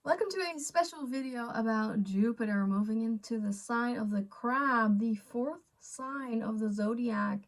Welcome to a special video about Jupiter moving into the sign of the Crab, the fourth sign of the zodiac,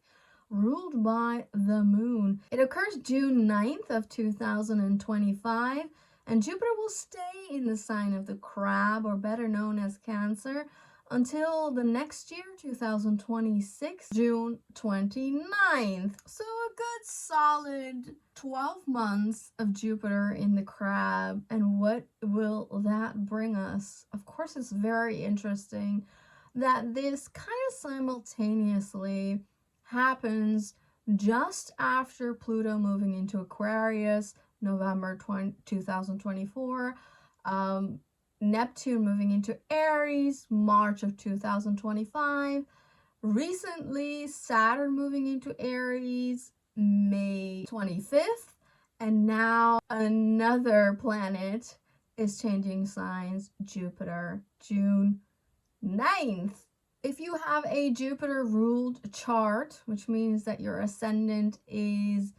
ruled by the moon. It occurs June 9th of 2025, and Jupiter will stay in the sign of the Crab, or better known as Cancer, until the next year, 2026, June 29th. So a good solid 12 months of Jupiter in the Crab. And what will that bring us? Of course, it's very interesting that this kind of simultaneously happens just after Pluto moving into Aquarius, November 2024. Neptune moving into Aries, March of 2025. Recently, Saturn moving into Aries, May 25th. And now another planet is changing signs, Jupiter, June 9th. If you have a Jupiter ruled chart, which means that your ascendant is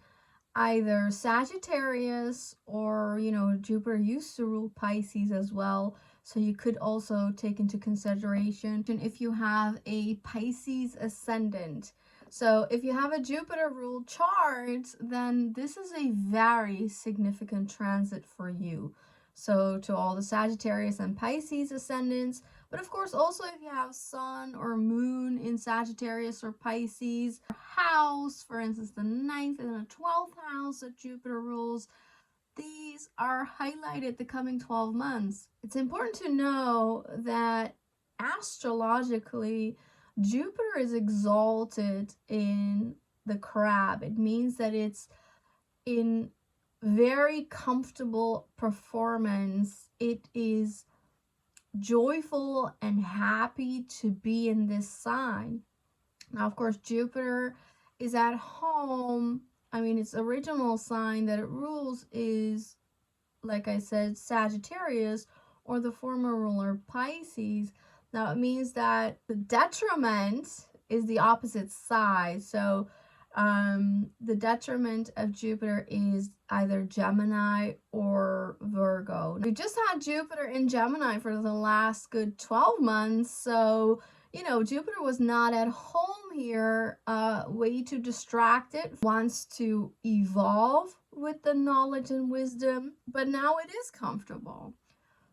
either Sagittarius or, Jupiter used to rule Pisces as well. So you could also take into consideration if you have a Pisces ascendant. So if you have a Jupiter ruled chart, then this is a very significant transit for you. So to all the Sagittarius and Pisces ascendants, but of course also if you have Sun or Moon in Sagittarius or Pisces, house, for instance, the 9th and the 12th house that Jupiter rules, these are highlighted the coming 12 months. It's important to know that astrologically, Jupiter is exalted in the Crab. It means that it's in very comfortable performance. It is joyful and happy to be in this sign. Now, of course, Jupiter is at home. Its original sign that it rules is, like I said, Sagittarius, or the former ruler Pisces. Now, it means that the detriment is the opposite side. So the detriment of Jupiter is either Gemini or Virgo. We just had Jupiter in Gemini for the last good 12 months. So, Jupiter was not at home here, way too distracted, wants to evolve with the knowledge and wisdom, but now it is comfortable.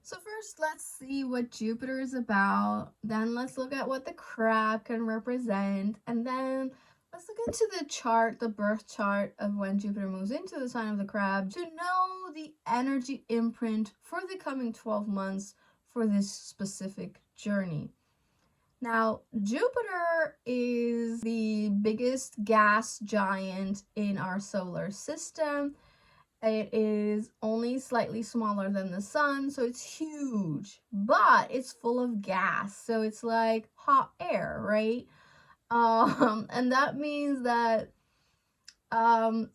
So first, let's see what Jupiter is about. Then let's look at what the Crab can represent. And then let's look into the chart, the birth chart of when Jupiter moves into the sign of the Crab to know the energy imprint for the coming 12 months for this specific journey. Now, Jupiter is the biggest gas giant in our solar system. It is only slightly smaller than the sun, so it's huge, but it's full of gas, so it's like hot air, right? And that means that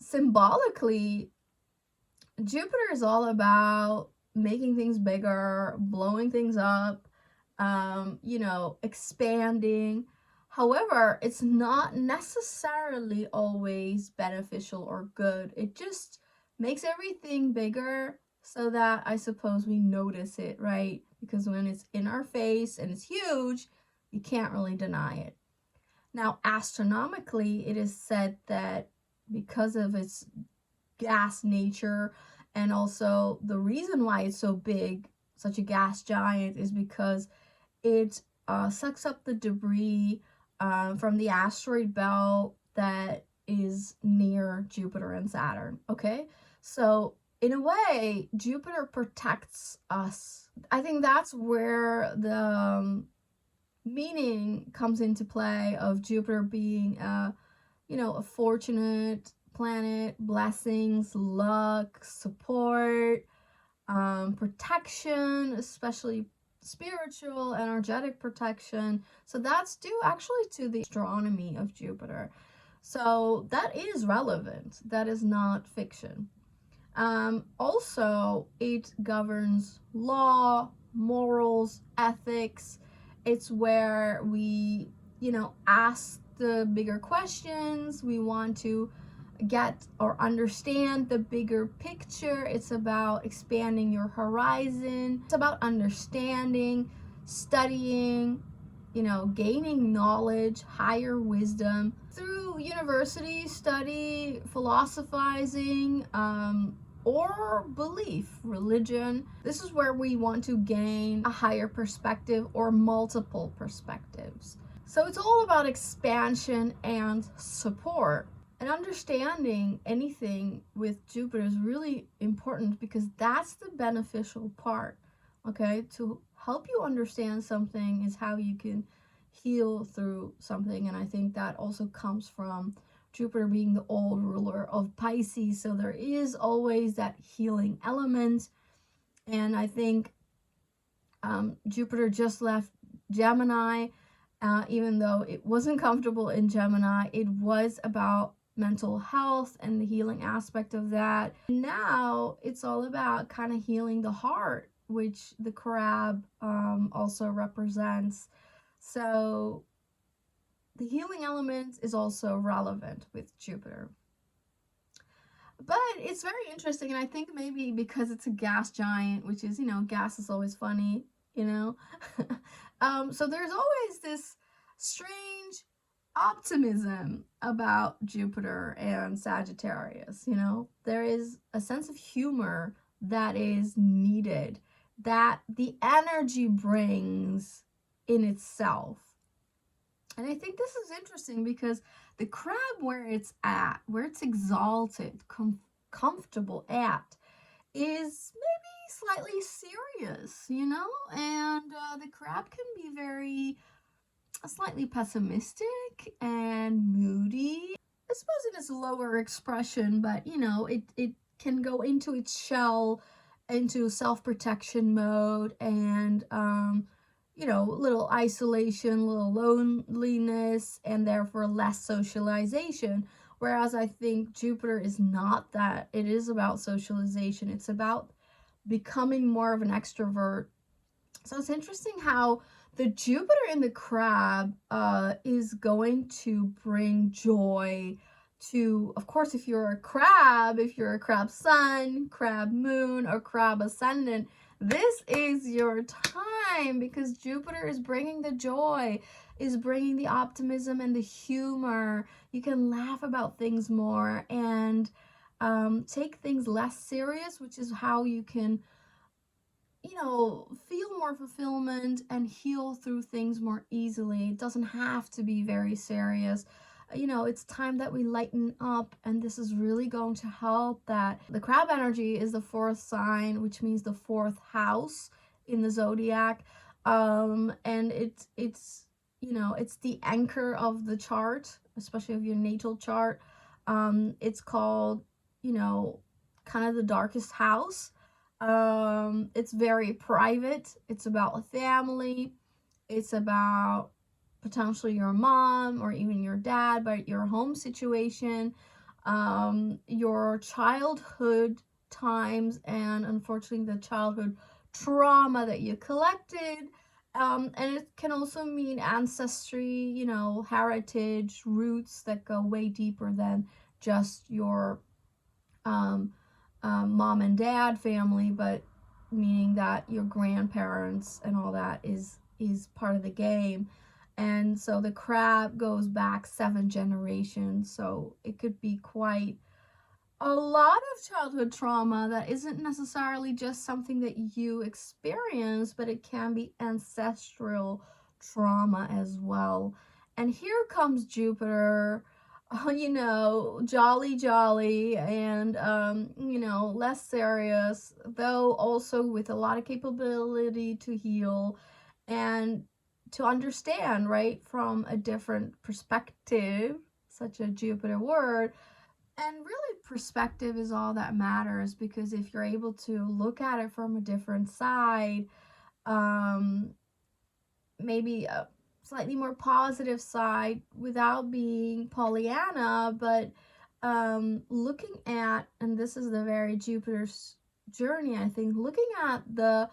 symbolically, Jupiter is all about making things bigger, blowing things up, expanding. However, it's not necessarily always beneficial or good. It just makes everything bigger so that I suppose we notice it, right? Because when it's in our face and it's huge, you can't really deny it. Now, astronomically, it is said that because of its gas nature, and also the reason why it's so big, such a gas giant, is because it sucks up the debris from the asteroid belt that is near Jupiter and Saturn, okay? So in a way, Jupiter protects us. I think that's where the meaning comes into play of Jupiter being a fortunate planet, blessings, luck, support, protection, especially spiritual, energetic protection. So that's due actually to the astronomy of Jupiter. So that is relevant. That is not fiction. Also, it governs law, morals, ethics. It's where we, ask the bigger questions. We want to get or understand the bigger picture. It's about expanding your horizon. It's about understanding, studying, gaining knowledge, higher wisdom through university study, philosophizing, or belief, religion. This is where we want to gain a higher perspective or multiple perspectives. So it's all about expansion and support. And understanding anything with Jupiter is really important because that's the beneficial part. Okay, to help you understand something is how you can heal through something. And I think that also comes from Jupiter being the old ruler of Pisces. So there is always that healing element. And I think Jupiter just left Gemini. Even though it wasn't comfortable in Gemini, it was about mental health and the healing aspect of that. Now it's all about kind of healing the heart, which the crab also represents. So the healing element is also relevant with Jupiter. But it's very interesting, and I think maybe because it's a gas giant, which is, gas is always funny, so there's always this strange optimism about Jupiter and Sagittarius. There is a sense of humor that is needed, that the energy brings in itself. And I think this is interesting because the crab, where it's at, where it's exalted, comfortable at, is maybe slightly serious, and the crab can be very slightly pessimistic and moody. I suppose in its lower expression, but it can go into its shell, into self-protection mode, and little isolation, little loneliness, and therefore less socialization. Whereas I think Jupiter is not that. It is about socialization. It's about becoming more of an extrovert. So it's interesting how the Jupiter in the crab is going to bring joy to, of course, if you're a crab sun, crab moon, or crab ascendant, this is your time because Jupiter is bringing the joy, is bringing the optimism and the humor. You can laugh about things more and take things less serious, which is how you can, feel more fulfillment and heal through things more easily. It doesn't have to be very serious. It's time that we lighten up, and this is really going to help. That the crab energy is the fourth sign, which means the fourth house in the zodiac, and it's it's the anchor of the chart, especially of your natal chart. It's called kind of the darkest house. It's very private. It's about a family. It's about potentially your mom or even your dad, but your home situation, your childhood times, and unfortunately the childhood trauma that you collected. And it can also mean ancestry, heritage, roots that go way deeper than just your mom and dad family, but meaning that your grandparents and all that is part of the game. And so the crab goes back 7 generations, so it could be quite a lot of childhood trauma that isn't necessarily just something that you experience, but it can be ancestral trauma as well. And here comes Jupiter, jolly and less serious, though also with a lot of capability to heal and to understand, right, from a different perspective, such a Jupiter word. And really, perspective is all that matters, because if you're able to look at it from a different side, maybe a slightly more positive side without being Pollyanna, but looking at, and this is the very Jupiter's journey, I think, looking at the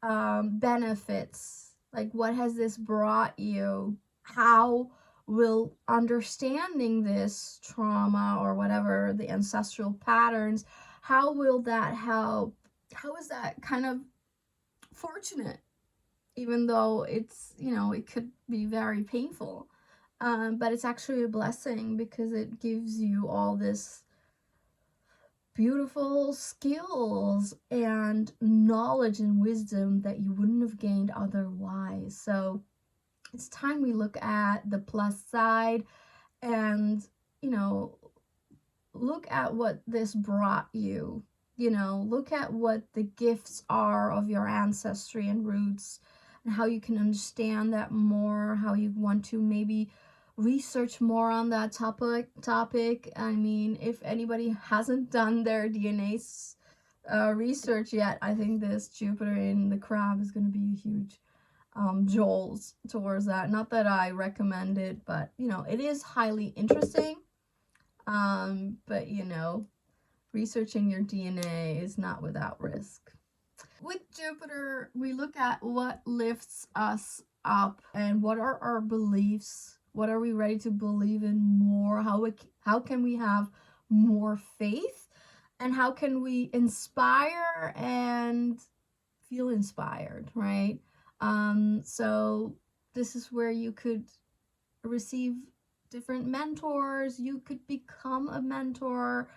benefits, like what has this brought you, how will understanding this trauma or whatever, the ancestral patterns, how will that help? How is that kind of fortunate, even though it's, you know, it could be very painful, but it's actually a blessing because it gives you all this beautiful skills and knowledge and wisdom that you wouldn't have gained otherwise. So it's time we look at the plus side and, you know, look at what this brought you. You know, look at what the gifts are of your ancestry and roots and how you can understand that more, how you want to maybe research more on that topic. I mean, if anybody hasn't done their DNA research yet, I think this Jupiter in the crab is going to be a huge jolt towards that. Not that I recommend it, but you know, it is highly interesting. But you know, researching your DNA is not without risk. With Jupiter, we look at what lifts us up and what are our beliefs. What are we ready to believe in more? How can we have more faith? And how can we inspire and feel inspired, right? So this is where you could receive different mentors. You could become a mentor,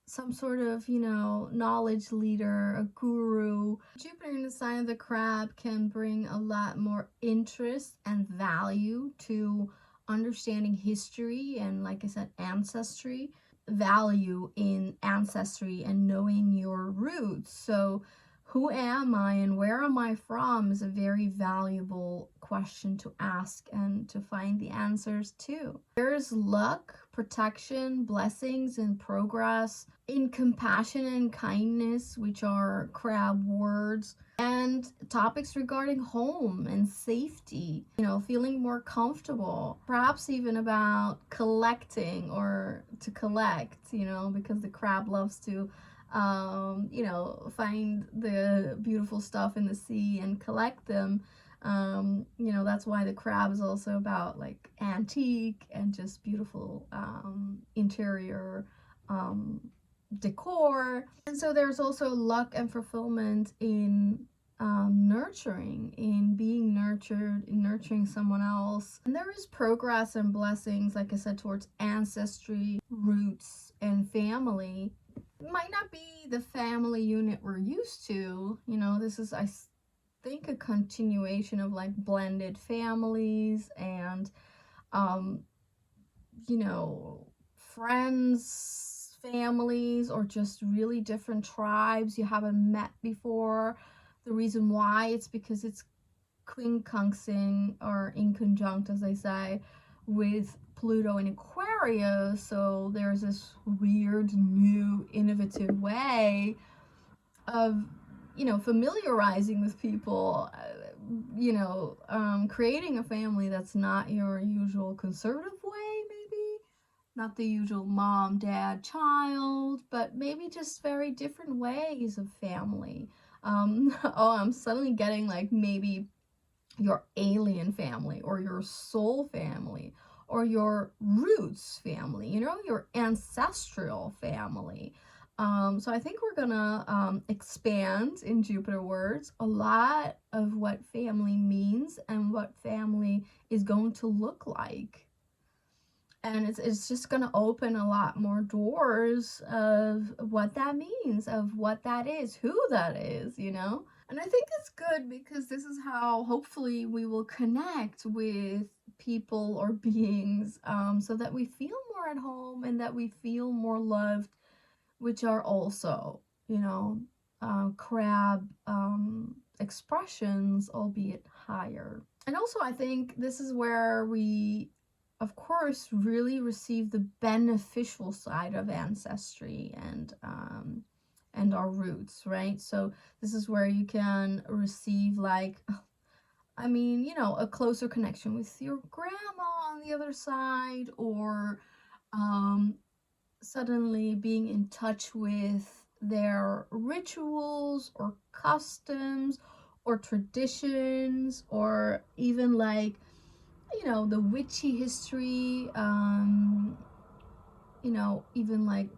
some sort of, you know, knowledge leader, a guru. Jupiter in the sign of the crab can bring a lot more interest and value to understanding history and, like I said, ancestry. Value in ancestry and knowing your roots. So who am I and where am I from is a very valuable question to ask and to find the answers to. There's luck, protection, blessings, and progress in compassion and kindness, which are crab words, and topics regarding home and safety, you know, feeling more comfortable, perhaps even about collecting or to collect, you know, because the crab loves to you know, find the beautiful stuff in the sea and collect them. You know, that's why the crab is also about like antique and just beautiful interior decor. And so there's also luck and fulfillment in nurturing, in being nurtured, in nurturing someone else. And there is progress and blessings, like I said, towards ancestry, roots, and family. It might not be the family unit we're used to. You know, this is, I think, a continuation of like blended families and, you know, friends, families, or just really different tribes you haven't met before. The reason why, it's because it's quincunxing, or in conjunct, as they say, with Pluto in Aquarius. So there's this weird, new, innovative way of, you know, familiarizing with people, you know, creating a family that's not your usual conservative way, maybe. Not the usual mom, dad, child, but maybe just very different ways of family. Oh, I'm suddenly getting like maybe your alien family or your soul family or your roots family, you know, your ancestral family. So I think we're gonna expand in Jupiter words a lot of what family means and what family is going to look like. And it's just going to open a lot more doors of what that means, of what that is, who that is, you know? And I think it's good because this is how hopefully we will connect with people or beings, so that we feel more at home and that we feel more loved, which are also, you know, crab expressions, albeit higher. And also I think this is where we, of course, really receive the beneficial side of ancestry and our roots, right? So this is where you can receive, like, I mean, you know, a closer connection with your grandma on the other side, or suddenly being in touch with their rituals or customs or traditions, or even like you know, the witchy history, you know, even like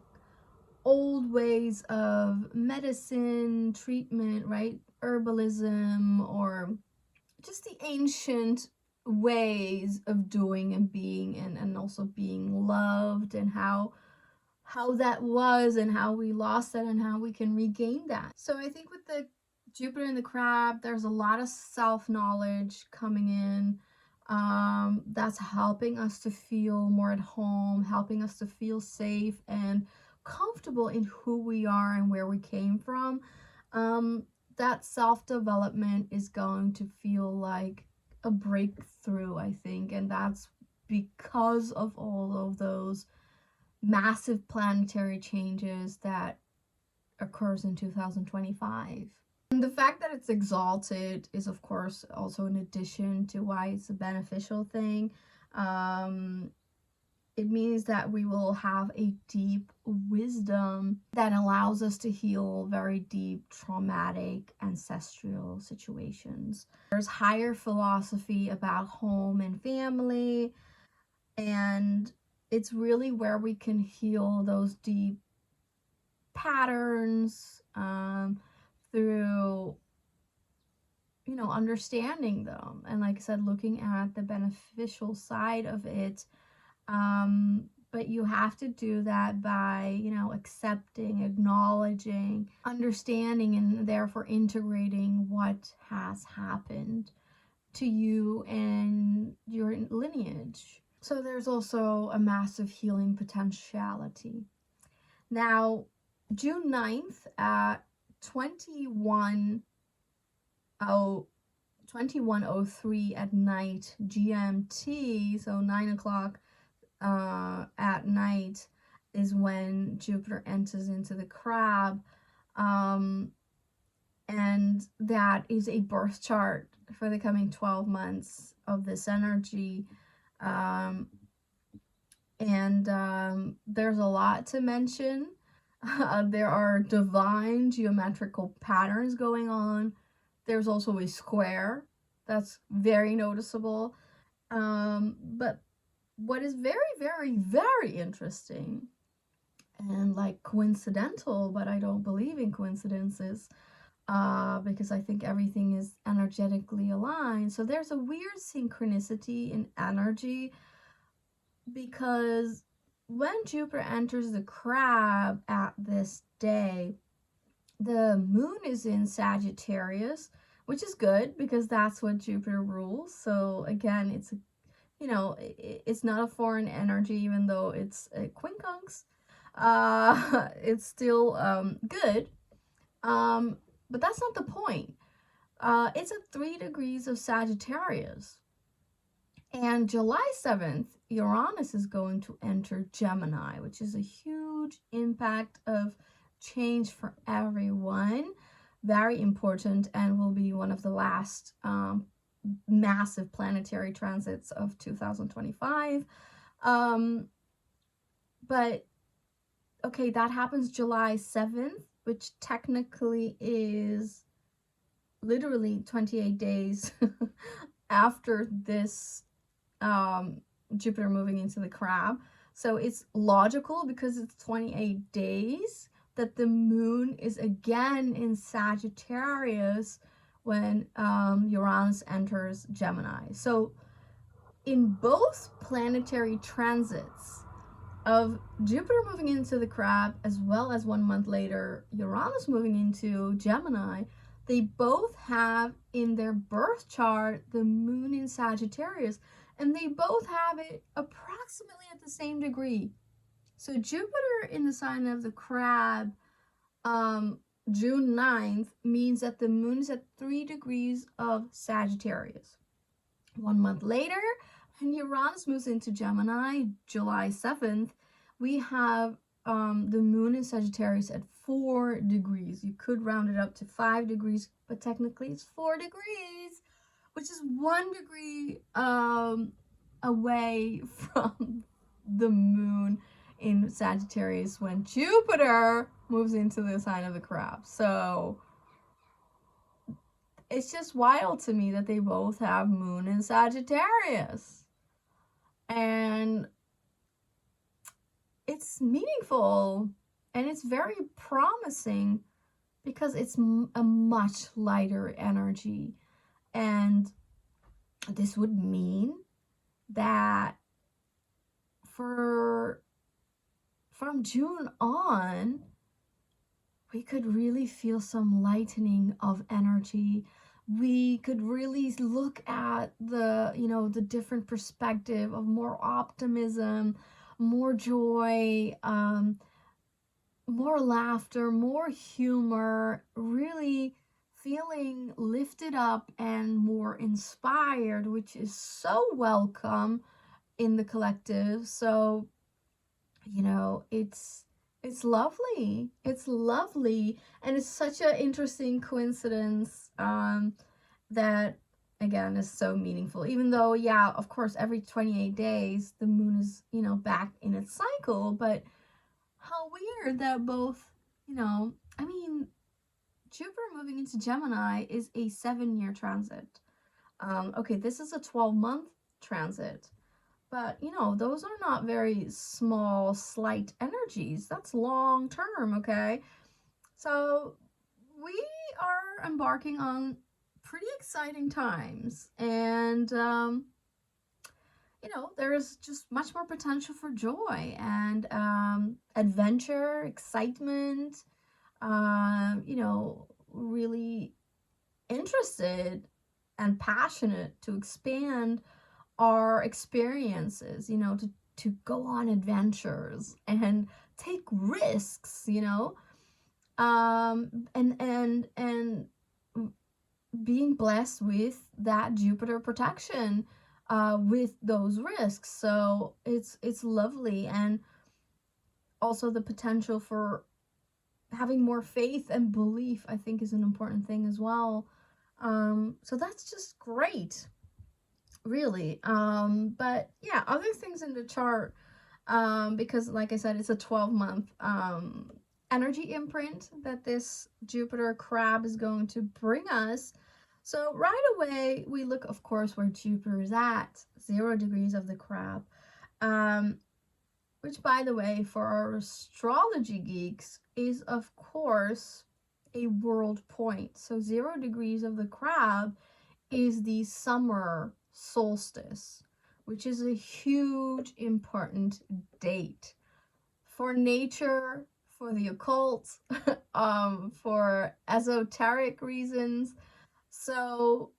old ways of medicine, treatment, right? Herbalism, or just the ancient ways of doing and being, and also being loved, and how that was and how we lost that and how we can regain that. So I think with the Jupiter and the crab, there's a lot of self-knowledge coming in, that's helping us to feel more at home, helping us to feel safe and comfortable in who we are and where we came from. That self-development is going to feel like a breakthrough, I think, and that's because of all of those massive planetary changes that occurs in 2025. And the fact that it's exalted is, of course, also an addition to why it's a beneficial thing. It means that we will have a deep wisdom that allows us to heal very deep, traumatic, ancestral situations. There's higher philosophy about home and family, and it's really where we can heal those deep patterns, through, you know, understanding them, and like I said, looking at the beneficial side of it. But you have to do that by, you know, accepting, acknowledging, understanding, and therefore integrating what has happened to you and your lineage. So there's also a massive healing potentiality. Now, June 9th at 21:03 at night GMT, so 9 o'clock at night, is when Jupiter enters into the crab, and that is a birth chart for the coming 12 months of this energy. There's a lot to mention. There are divine geometrical patterns going on. There's also a square that's very noticeable. But what is very, very, very interesting and like coincidental, but I don't believe in coincidences, because I think everything is energetically aligned. So there's a weird synchronicity in energy, because when Jupiter enters the crab at this day, the moon is in Sagittarius, which is good because that's what Jupiter rules. So again, it's, you know, it's not a foreign energy, even though it's a quincunx. It's still good. But that's not the point. It's at 3 degrees of Sagittarius. And July 7th, Uranus is going to enter Gemini, which is a huge impact of change for everyone. Very important, and will be one of the last massive planetary transits of 2025. But okay, that happens July 7th, which technically is literally 28 days after this Jupiter moving into the crab. So it's logical, because it's 28 days, that the moon is again in Sagittarius when Uranus enters Gemini. So in both planetary transits of Jupiter moving into the crab, as well as 1 month later Uranus moving into Gemini, they both have in their birth chart the moon in Sagittarius, and they both have it approximately at the same degree. So Jupiter in the sign of the crab, June 9th, means that the moon is at 3 degrees of Sagittarius. 1 month later, when Uranus moves into Gemini, July 7th, we have the moon in Sagittarius at 4 degrees. You could round it up to 5 degrees, but technically it's 4 degrees, which is 1 degree away from the moon in Sagittarius when Jupiter moves into the sign of the crab. So it's just wild to me that they both have moon in Sagittarius. And it's meaningful and it's very promising because it's a much lighter energy. And this would mean that from June on, we could really feel some lightening of energy. We could really look at the different perspective of more optimism, more joy, more laughter, more humor, really feeling lifted up and more inspired, which is so welcome in the collective. So, it's lovely. It's lovely. And it's such an interesting coincidence that, again, is so meaningful. Even though, yeah, of course, every 28 days, the moon is, back in its cycle. But how weird that both, Jupiter moving into Gemini is a 7-year transit. Okay, this is a 12-month transit. But, those are not very small, slight energies. That's long term, okay? So we are embarking on pretty exciting times. And, there's just much more potential for joy and adventure, excitement, really interested and passionate to expand our experiences, to go on adventures and take risks, and being blessed with that Jupiter protection with those risks. So it's lovely. And also the potential for having more faith and belief, I think, is an important thing as well. So that's just great, really. But yeah, other things in the chart, because like I said, it's a 12-month energy imprint that this Jupiter crab is going to bring us. So right away we look, of course, where Jupiter is at, 0 degrees of the crab, which, by the way, for our astrology geeks is, of course, a world point. So 0 degrees of the crab is the summer solstice, which is a huge, important date for nature, for the occult, for esoteric reasons. So,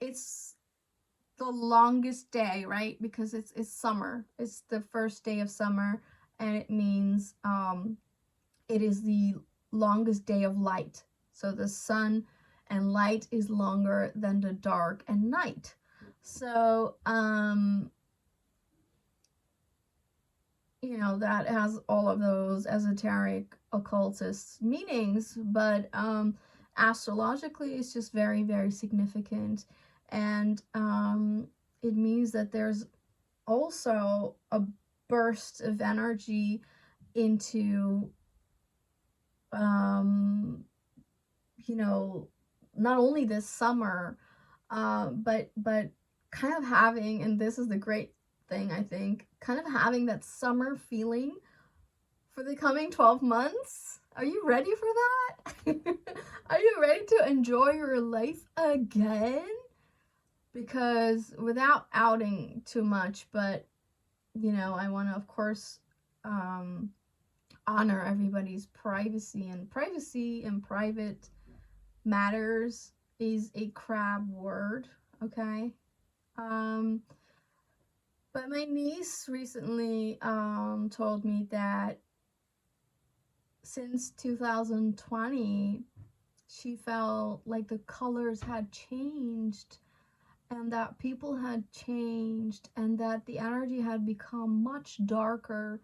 it's the longest day, right? Because it's summer. It's the first day of summer, and it means it is the longest day of light. So the sun and light is longer than the dark and night. So that has all of those esoteric occultist meanings, but astrologically it's just very, very significant. And it means that there's also a burst of energy into not only this summer, but kind of having, and this is the great thing, I think, kind of having that summer feeling for the coming 12 months. Are you ready for that? Are you ready to enjoy your life again? Because without outing too much, but I want to, of course, honor everybody's privacy, and private matters is a crab word, okay? But my niece recently told me that since 2020, she felt like the colors had changed, and that people had changed, and that the energy had become much darker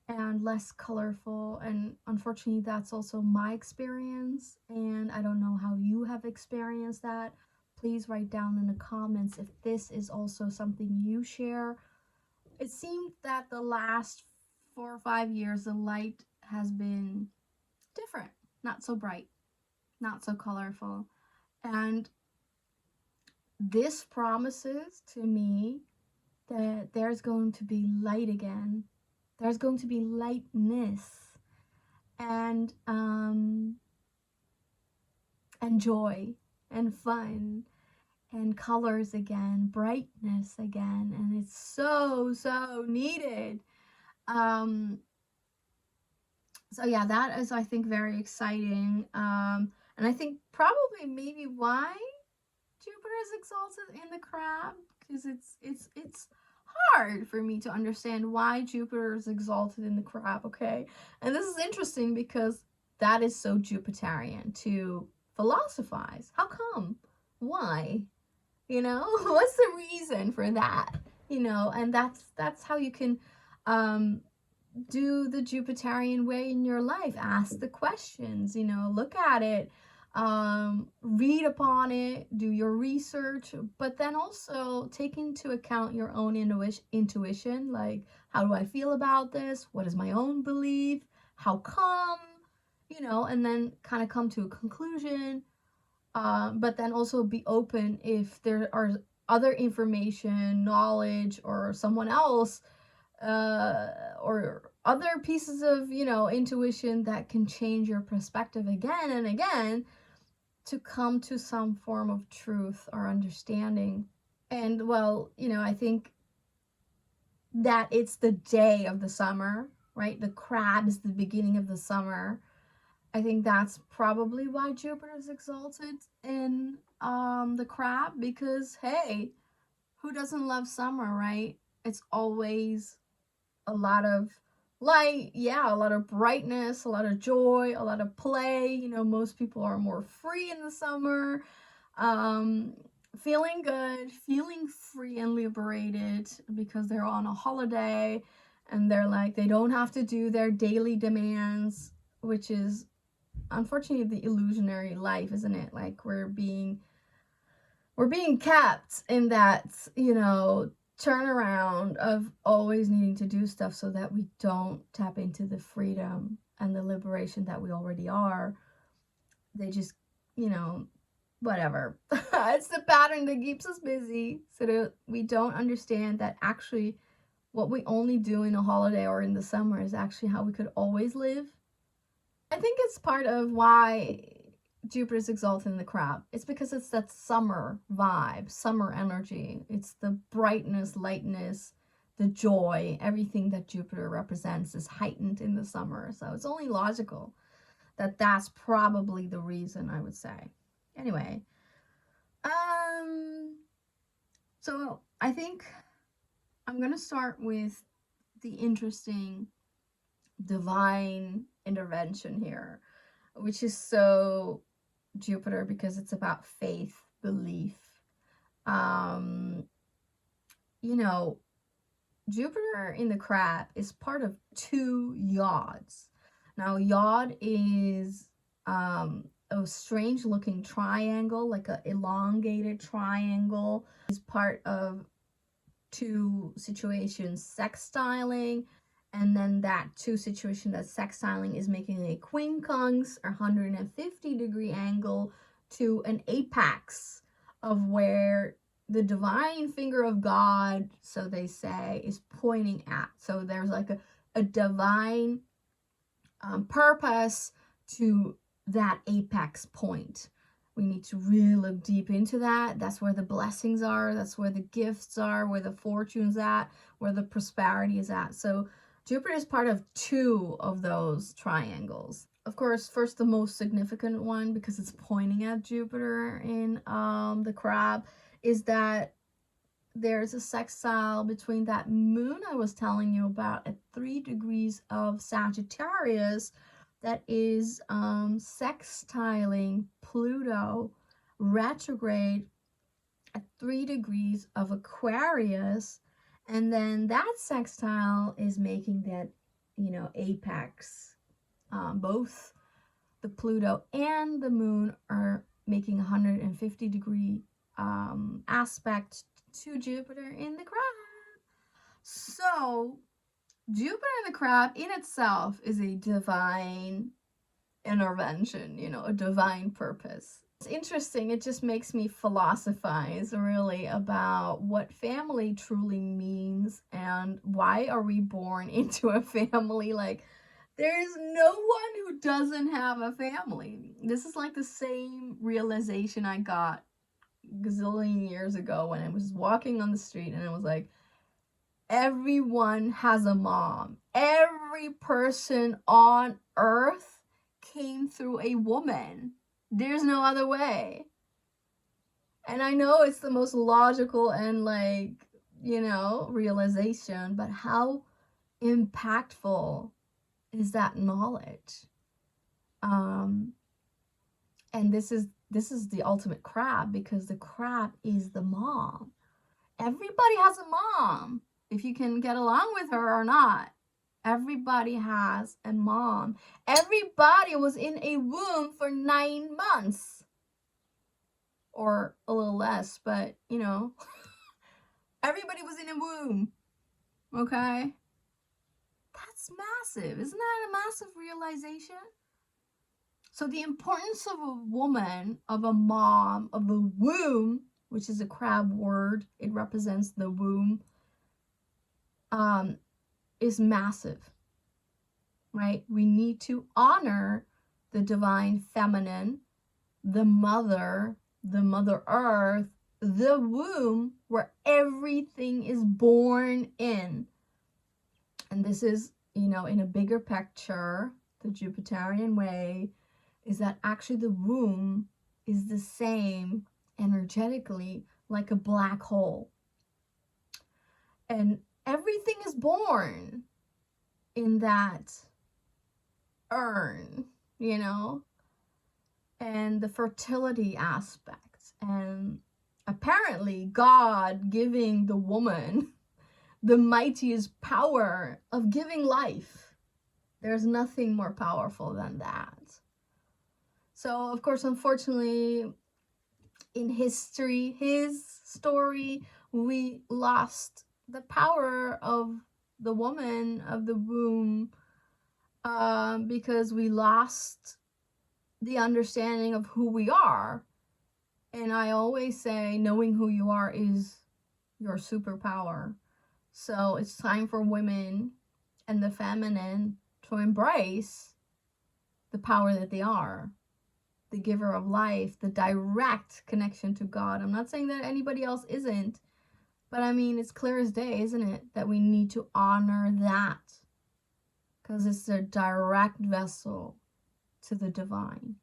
and less colorful. And unfortunately, that's also my experience, and I don't know how you have experienced that. Please write down in the comments if this is also something you share. It seemed that the last 4 or 5 years, the light has been different, not so bright, not so colorful. And this promises to me that there's going to be light again. There's going to be lightness and joy and fun and colors again, brightness again, and it's so needed. So yeah, that is, I think, very exciting. And I think probably maybe why Jupiter is exalted in the crab, because it's hard for me to understand why Jupiter is exalted in the crab, okay? And this is interesting because that is so Jupiterian to philosophize. How come? Why? You know, what's the reason for that? You know, and that's how you can do the Jupiterian way in your life. Ask the questions, you know, look at it, read upon it, do your research, but then also take into account your own intuition, like, how do I feel about this? What is my own belief? How come? You know, and then kind of come to a conclusion, but then also be open if there are other information, knowledge, or someone else, or other pieces of, you know, intuition that can change your perspective again and again to come to some form of truth or understanding. And well, you know, I think that it's the day of the summer, right? The crab is the beginning of the summer. I think that's probably why Jupiter is exalted in the crab, because hey, who doesn't love summer, right? It's always a lot of light, yeah, a lot of brightness, a lot of joy, a lot of play. You know, most people are more free in the summer, feeling good, feeling free and liberated because they're on a holiday and they're like, they don't have to do their daily demands, which is unfortunately the illusionary life, isn't it? Like we're being kept in that, you know, turnaround of always needing to do stuff so that we don't tap into the freedom and the liberation that we already are. They just, you know, whatever. It's the pattern that keeps us busy so that we don't understand that actually what we only do in a holiday or in the summer is actually how we could always live. I think it's part of why Jupiter's exalted in the crab. It's because it's that summer vibe, summer energy. It's the brightness, lightness, the joy. Everything that Jupiter represents is heightened in the summer. So it's only logical that that's probably the reason, I would say. Anyway, so I think I'm going to start with the interesting divine intervention here, which is so Jupiter because it's about faith, belief. You know, Jupiter in the crab is part of two yods. Now, yod is a strange looking triangle, like an elongated triangle. It's part of two situations sextiling, and then that two situation that sextiling is making a quincunx or 150-degree angle to an apex of where the divine finger of God, so they say, is pointing at. So there's like a divine purpose to that apex point. We need to really look deep into that. That's where the blessings are. That's where the gifts are, where the fortune's at, where the prosperity is at. So Jupiter is part of two of those triangles. Of course, first, the most significant one, because it's pointing at Jupiter in the crab, is that there's a sextile between that moon I was telling you about at 3 degrees of Sagittarius that is sextiling Pluto retrograde at 3 degrees of Aquarius. And then that sextile is making that, you know, apex. Both the Pluto and the moon are making a 150-degree aspect to Jupiter in the crab. So Jupiter in the crab in itself is a divine intervention, you know, a divine purpose. It's interesting. It just makes me philosophize really about what family truly means and why are we born into a family. Like, there's no one who doesn't have a family. This is like the same realization I got gazillion years ago when I was walking on the street and I was like, everyone has a mom. Every person on earth came through a woman. There's no other way. And I know it's the most logical and like, realization, but how impactful is that knowledge? And this is the ultimate crab, because the crab is the mom. Everybody has a mom, if you can get along with her or not. Everybody has a mom. Everybody was in a womb for 9 months. Or a little less, but, everybody was in a womb. Okay? That's massive. Isn't that a massive realization? So the importance of a woman, of a mom, of the womb, which is a crab word, it represents the womb, is massive, right? We need to honor the divine feminine, the mother earth, the womb, where everything is born in. And this is, in a bigger picture, the Jupiterian way, is that actually the womb is the same energetically like a black hole. And everything is born in that urn, and the fertility aspect. And apparently God giving the woman the mightiest power of giving life. There's nothing more powerful than that. So, of course, unfortunately, in history, his story, we lost the power of the woman, of the womb, because we lost the understanding of who we are. And I always say, knowing who you are is your superpower. So it's time for women and the feminine to embrace the power that they are, the giver of life, the direct connection to God. I'm not saying that anybody else isn't, but I mean, it's clear as day, isn't it, that we need to honor that, because it's a direct vessel to the divine.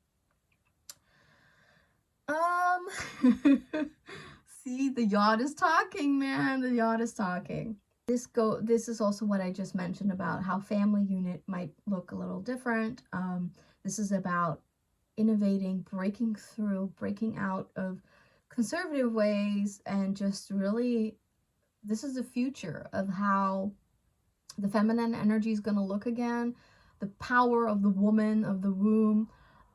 See, the yacht is talking, man. The yacht is talking. This is also what I just mentioned about how family unit might look a little different. This is about innovating, breaking through, breaking out of conservative ways, and just really, this is the future of how the feminine energy is going to look again. The power of the woman, of the womb,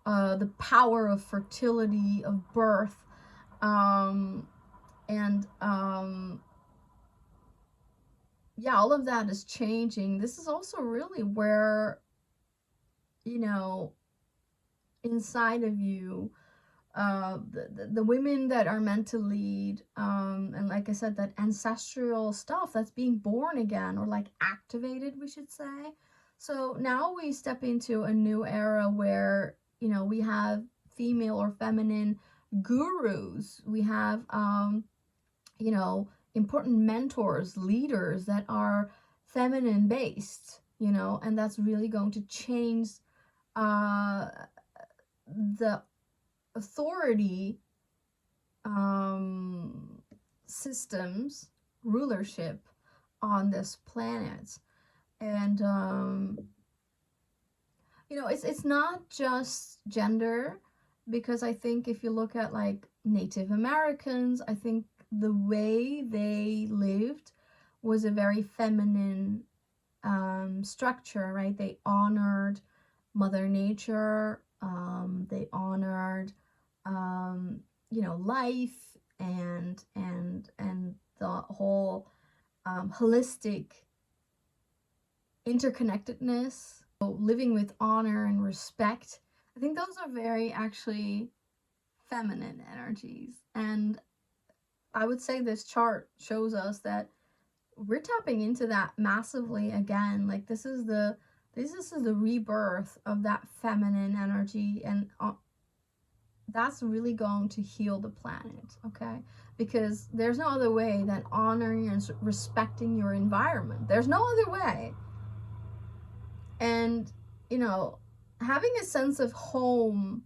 the power of fertility, of birth, yeah, all of that is changing. This is also really where, inside of you, the women that are meant to lead, and like I said, that ancestral stuff that's being born again, or like activated, we should say. So now we step into a new era where, we have female or feminine gurus. We have, important mentors, leaders that are feminine based, and that's really going to change the authority systems, rulership on this planet. And it's not just gender, because I think if you look at like Native Americans, I think the way they lived was a very feminine structure, right? They honored Mother Nature, they honored life and the whole holistic interconnectedness, so living with honor and respect. I think those are very actually feminine energies. And I would say this chart shows us that we're tapping into that massively again. Like this is the rebirth of that feminine energy, and that's really going to heal the planet, okay? Because there's no other way than honoring and respecting your environment. There's no other way. And, you know, having a sense of home,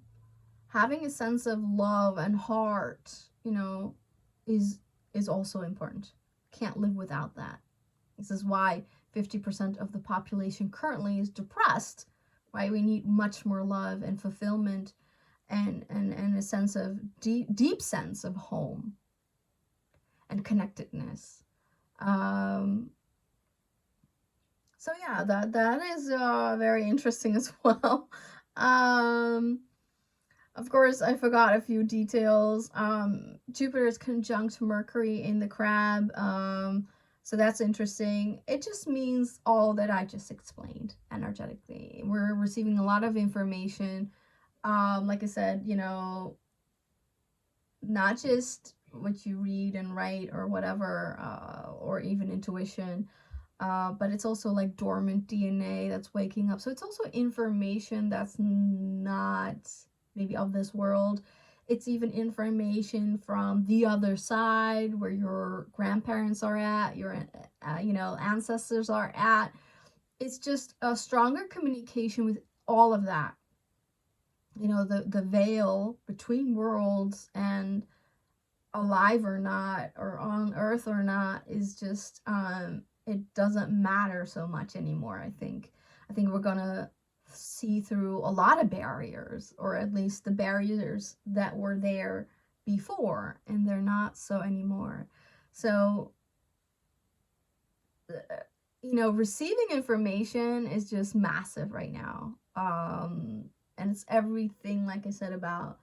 having a sense of love and heart, you know, is also important. Can't live without that. This is why 50% of the population currently is depressed, right? We need much more love and fulfillment and a sense of deep sense of home and connectedness. So yeah, that is very interesting as well. Of course, I forgot a few details. Jupiter is conjunct Mercury in the crab, so that's interesting. It just means all that I just explained energetically. We're receiving a lot of information. Like I said, you know, not just what you read and write or whatever, or even intuition, but it's also like dormant DNA that's waking up. So it's also information that's not maybe of this world. It's even information from the other side where your grandparents are at, your you know, ancestors are at. It's just a stronger communication with all of that. You know, the veil between worlds and alive or not, or on earth or not, is just it doesn't matter so much anymore. I think we're gonna see through a lot of barriers, or at least the barriers that were there before, and they're not so anymore. So you know, receiving information is just massive right now. And it's everything, like I said, about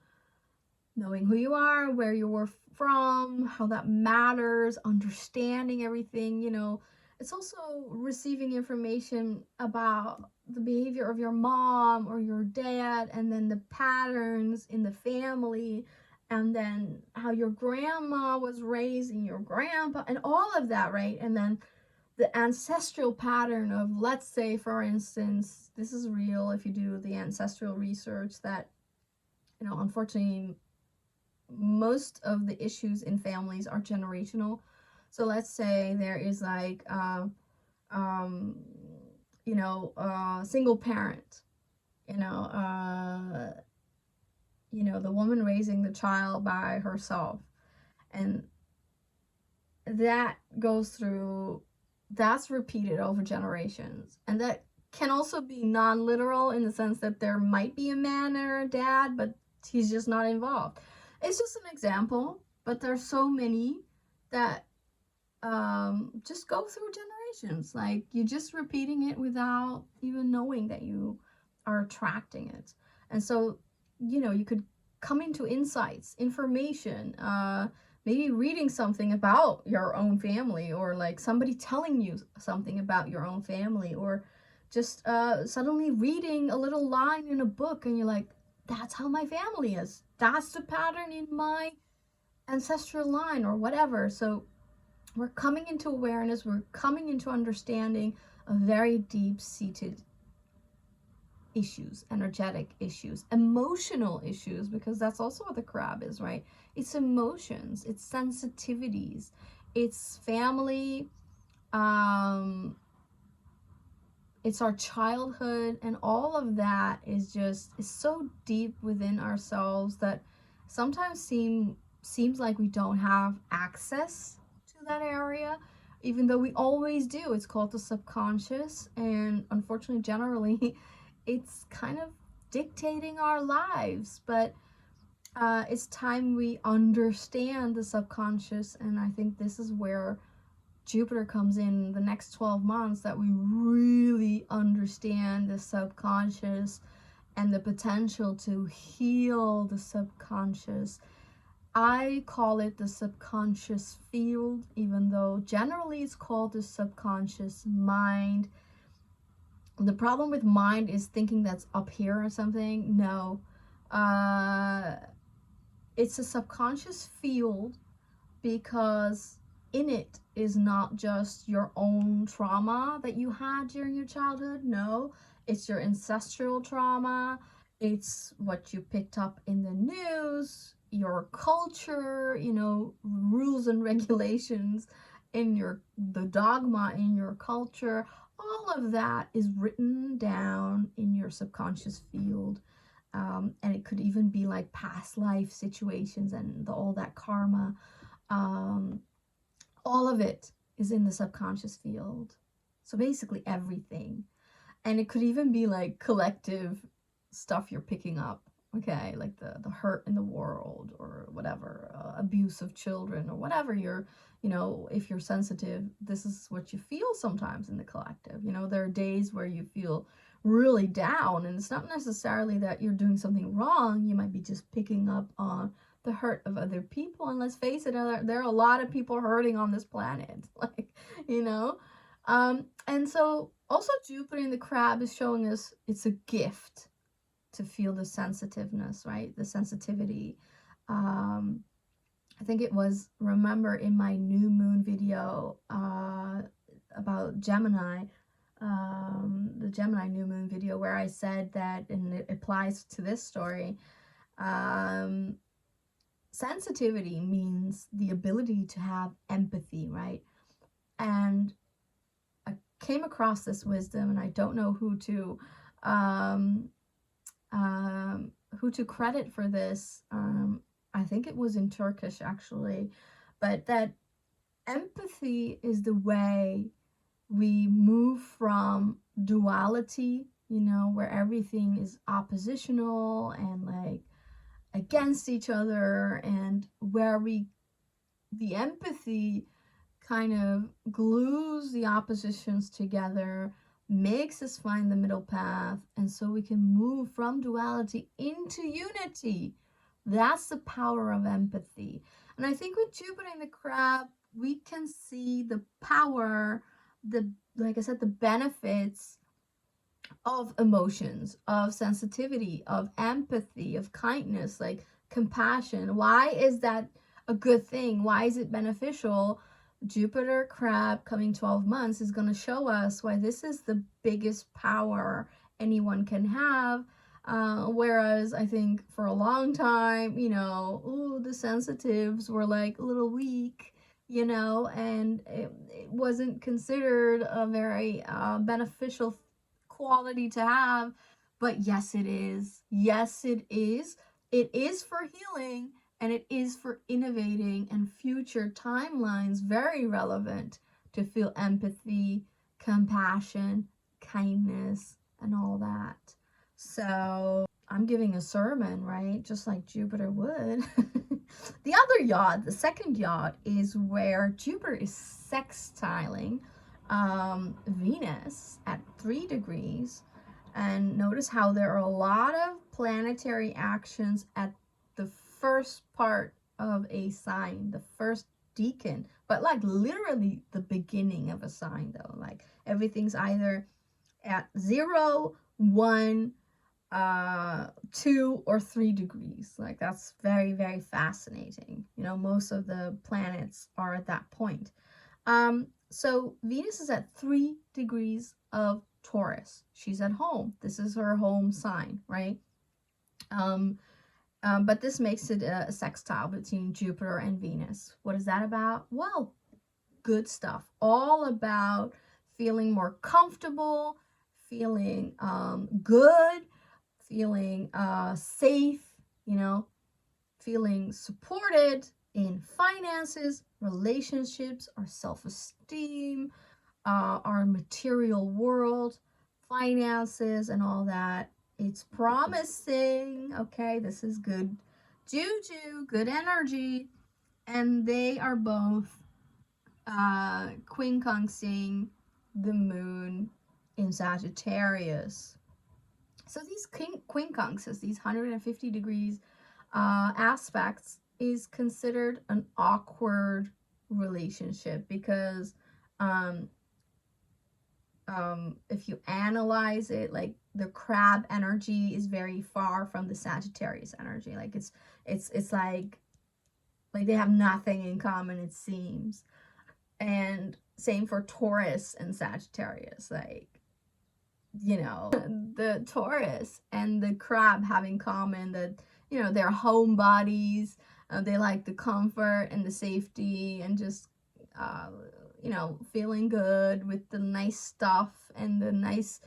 knowing who you are, where you were from, how that matters, understanding everything. You know, it's also receiving information about the behavior of your mom or your dad, and then the patterns in the family, and then how your grandma was raising your grandpa, and all of that, right? And then the ancestral pattern of, let's say, for instance, this is real if you do the ancestral research, that, you know, unfortunately, most of the issues in families are generational. So let's say there is like, you know, single parent, you know, the woman raising the child by herself, and that goes through, that's repeated over generations. And that can also be non-literal in the sense that there might be a man or a dad, but he's just not involved. It's just an example, but there's so many that just go through generations. Like, you're just repeating it without even knowing that you are attracting it. And so, you know, you could come into insights, information, maybe reading something about your own family, or like somebody telling you something about your own family, or just suddenly reading a little line in a book and you're like, that's how my family is. That's the pattern in my ancestral line, or whatever. So we're coming into awareness, we're coming into understanding of very deep-seated issues, energetic issues, emotional issues, because that's also what the crab is, right? It's emotions, it's sensitivities, it's family, it's our childhood, and all of that is so deep within ourselves that sometimes seems like we don't have access to that area, even though we always do. It's called the subconscious, and unfortunately, generally, it's kind of dictating our lives. But it's time we understand the subconscious, and I think this is where Jupiter comes in the next 12 months, that we really understand the subconscious and the potential to heal the subconscious. I call it the subconscious field, even though generally it's called the subconscious mind. The problem with mind is thinking that's up here or something. No. it's a subconscious field because in it is not just your own trauma that you had during your childhood. No, it's your ancestral trauma. It's what you picked up in the news, your culture, you know, rules and regulations in the dogma in your culture. All of that is written down in your subconscious field. And it could even be like past life situations and all that karma. Um, all of it is in the subconscious field. So basically everything. And it could even be like collective stuff you're picking up. Okay, like the hurt in the world or whatever, abuse of children or whatever you're, you know, if you're sensitive, this is what you feel sometimes in the collective. You know, there are days where you feel really down, and it's not necessarily that you're doing something wrong. You might be just picking up on the hurt of other people. And let's face it, there are a lot of people hurting on this planet. Like, you know, and so also Jupiter in the crab is showing us it's a gift to feel the sensitiveness, right? The sensitivity. I think it was, remember in my new moon video about Gemini, the Gemini new moon video, where I said that, and it applies to this story, sensitivity means the ability to have empathy, right? And I came across this wisdom, and I don't know who to credit for this. I think it was in Turkish actually, but that empathy is the way we move from duality, you know, where everything is oppositional and like against each other, and where the empathy kind of glues the oppositions together, makes us find the middle path, and so we can move from duality into unity. That's the power of empathy. And I think with Jupiter in the crab, we can see the power, like I said, the benefits of emotions, of sensitivity, of empathy, of kindness, like compassion. Why is that a good thing? Why is it beneficial? Jupiter crab coming 12 months is going to show us why this is the biggest power anyone can have. Whereas I think for a long time, you know, ooh, the sensitives were like a little weak, you know, and it wasn't considered a very beneficial quality to have. But yes, it is. Yes, it is. It is for healing, and it is for innovating, and future timelines very relevant to feel empathy, compassion, kindness, and all that. So I'm giving a sermon, right? Just like Jupiter would. The other yacht, the second yacht, is where Jupiter is sextiling Venus at 3 degrees. And notice how there are a lot of planetary actions at the first part of a sign, the first decan, but like literally the beginning of a sign though. Like everything's either at 0, 1, 2, or 3 degrees. Like that's very, very fascinating. You know, most of the planets are at that point. So Venus is at 3 degrees of Taurus. She's at home. This is her home sign, right? But this makes it a sextile between Jupiter and Venus. What is that about? Well, good stuff. All about feeling more comfortable, feeling good, feeling safe, you know, feeling supported in finances, relationships, our self-esteem, our material world, finances, and all that. It's promising. Okay, this is good juju, good energy. And they are both quincunxing the moon in Sagittarius. So these quincunxes, these 150 degrees aspects, is considered an awkward relationship because if you analyze it, like the crab energy is very far from the Sagittarius energy. Like it's It's like they have nothing in common, it seems. And same for Taurus and Sagittarius. Like, you know, the Taurus and the crab have in common that, you know, they're homebodies. They like the comfort and the safety and just, you know, feeling good with the nice stuff and the nice,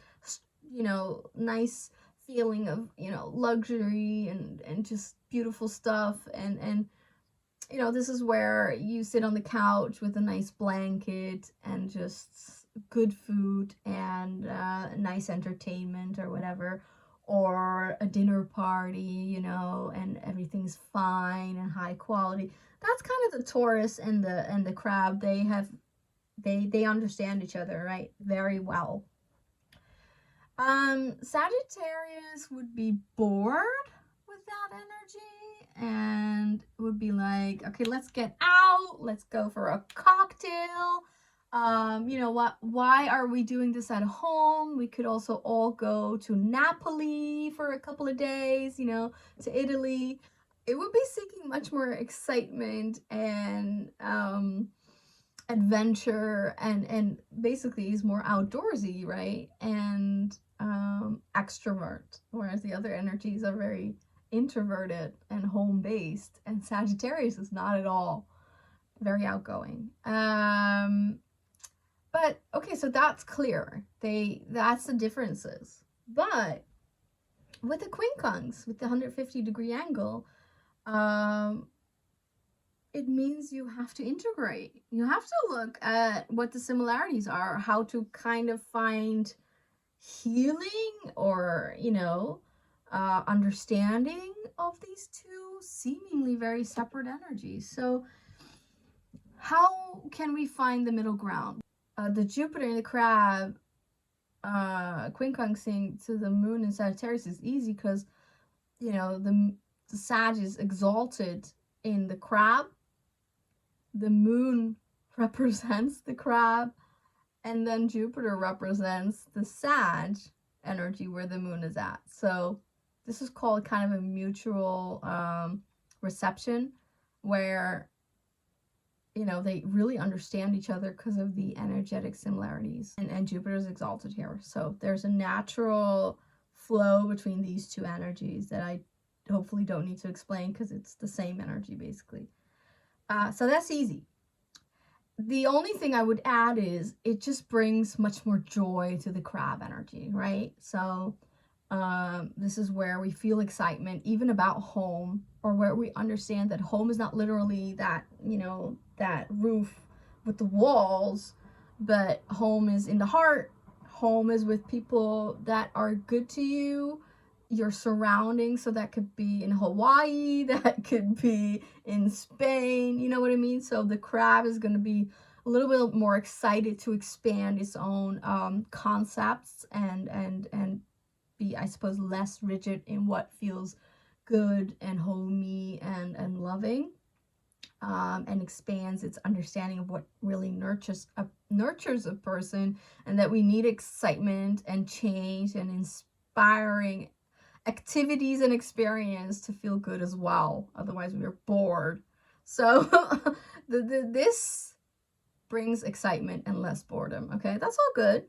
you know, nice feeling of, you know, luxury and just beautiful stuff. And you know, this is where you sit on the couch with a nice blanket and just good food and nice entertainment or whatever, or a dinner party, you know, and everything's fine and high quality. That's kind of the Taurus and the crab. They understand each other, right, very well. Sagittarius would be bored with that energy and would be like, okay, let's get out, let's go for a cocktail. You know what, why are we doing this at home? We could also all go to Napoli for a couple of days, you know, to Italy. It would be seeking much more excitement and adventure, and basically he's more outdoorsy, right? And extrovert, whereas the other energies are very introverted and home based, and Sagittarius is not at all, very outgoing. But okay, so that's clear. That's the differences. But with the quincunx, with the 150-degree angle, it means you have to integrate. You have to look at what the similarities are, how to kind of find healing or, you know, understanding of these two seemingly very separate energies. So how can we find the middle ground? The Jupiter in the crab, quincunxing to the moon in Sagittarius is easy because, you know, the Sag is exalted in the crab. The moon represents the crab, and then Jupiter represents the Sag energy where the moon is at. So this is called kind of a mutual reception where, you know, they really understand each other because of the energetic similarities. And Jupiter is exalted here. So there's a natural flow between these two energies that I hopefully don't need to explain because it's the same energy basically. So that's easy. The only thing I would add is it just brings much more joy to the crab energy, right? So this is where we feel excitement even about home, or where we understand that home is not literally that, you know, that roof with the walls, but home is in the heart. Home is with people that are good to you, your surroundings. So that could be in Hawaii, that could be in Spain, you know what I mean? So the crab is going to be a little bit more excited to expand its own concepts and be, I suppose, less rigid in what feels good and homey and loving, and expands its understanding of what really nurtures a person, and that we need excitement and change and inspiring activities and experience to feel good as well. Otherwise, we are bored. So this brings excitement and less boredom. Okay, that's all good.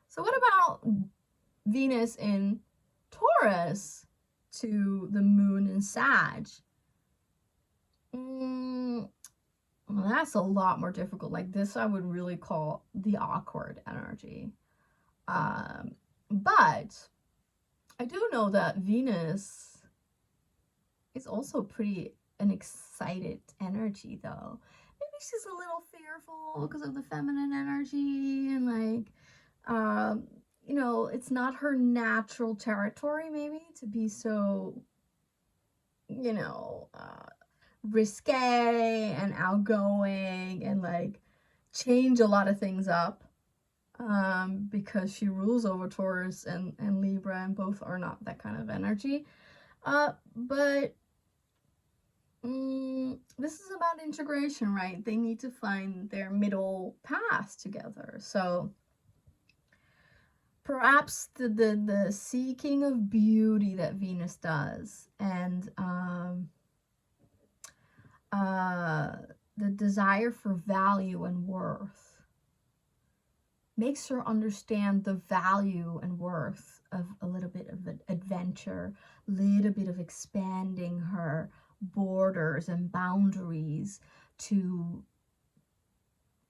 So what about Venus in Taurus to the moon in Sag? Well, that's a lot more difficult. Like this, I would really call the awkward energy. But I do know that Venus is also pretty an excited energy, though. Maybe she's a little fearful because of the feminine energy, and like, you know, it's not her natural territory maybe to be so, you know, risque and outgoing and like change a lot of things up, because she rules over Taurus and Libra, and both are not that kind of energy. But this is about integration, right? They need to find their middle path together. So perhaps the seeking of beauty that Venus does, and the desire for value and worth. Makes her understand the value and worth of a little bit of an adventure, a little bit of expanding her borders and boundaries to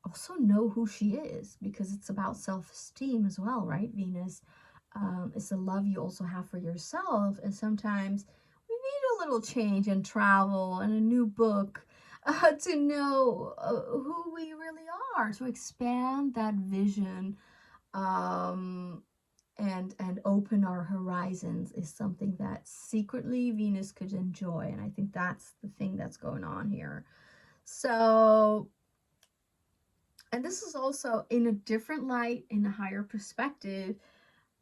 also know who she is, because it's about self-esteem as well, right? Venus is the love you also have for yourself, and sometimes we need a little change and travel and a new book to know who we really are, to expand that vision, and open our horizons is something that secretly Venus could enjoy, and I think that's the thing that's going on here. So, and this is also in a different light, in a higher perspective,